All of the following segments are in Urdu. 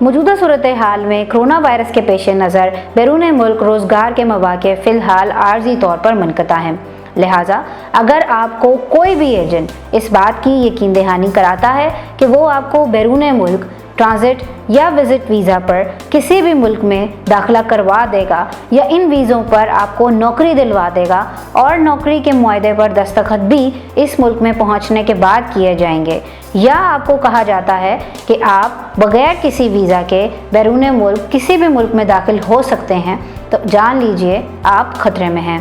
موجودہ صورتحال میں کرونا وائرس کے پیش نظر بیرون ملک روزگار کے مواقع فی الحال عارضی طور پر منقطع ہیں، لہٰذا اگر آپ کو کوئی بھی ایجنٹ اس بات کی یقین دہانی کراتا ہے کہ وہ آپ کو بیرون ملک ٹرانزٹ یا وزٹ ویزا پر کسی بھی ملک میں داخلہ کروا دے گا یا ان ویزوں پر آپ کو نوکری دلوا دے گا اور نوکری کے معاہدے پر دستخط بھی اس ملک میں پہنچنے کے بعد کیے جائیں گے، یا آپ کو کہا جاتا ہے کہ آپ بغیر کسی ویزا کے بیرون ملک کسی بھی ملک میں داخل ہو سکتے ہیں، تو جان لیجئے آپ خطرے میں ہیں۔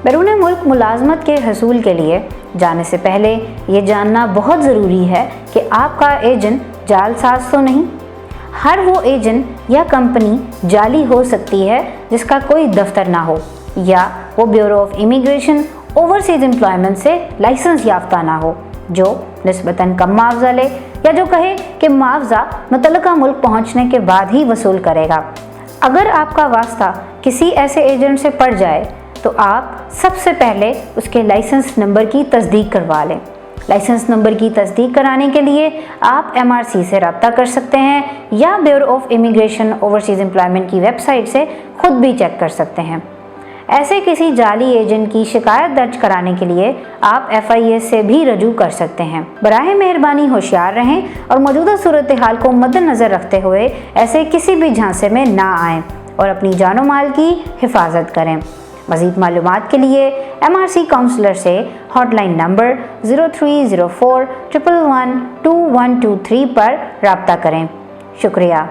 بیرون ملک ملازمت کے حصول کے لیے جانے سے پہلے یہ جاننا بہت ضروری ہے کہ آپ کا ایجنٹ جعل ساز تو نہیں۔ ہر وہ ایجنٹ یا کمپنی جعلی ہو سکتی ہے جس کا کوئی دفتر نہ ہو، یا وہ bureau of immigration overseas employment سے لائسنس یافتہ نہ ہو، جو نسبتاً کم معاوضہ لے، یا جو کہے کہ معاوضہ متعلقہ ملک پہنچنے کے بعد ہی وصول کرے گا۔ اگر آپ کا واسطہ کسی ایسے ایجنٹ سے پڑ جائے تو آپ سب سے پہلے اس کے لائسنس نمبر کی تصدیق کروا لیں۔ لائسنس نمبر کی تصدیق کرانے کے لیے آپ MRC سے رابطہ کر سکتے ہیں یا bureau of immigration overseas employment کی ویب سائٹ سے خود بھی چیک کر سکتے ہیں۔ ایسے کسی جعلی ایجنٹ کی شکایت درج کرانے کے لیے آپ FIS سے بھی رجوع کر سکتے ہیں۔ براہ مہربانی ہوشیار رہیں اور موجودہ صورتحال کو مد نظر رکھتے ہوئے ایسے کسی بھی جھانسے میں نہ آئیں اور اپنی جان و مال کی حفاظت کریں۔ مزید معلومات کے لیے MRC کاؤنسلر سے ہاٹ لائن نمبر 0304 111 2123 پر رابطہ کریں۔ شکریہ۔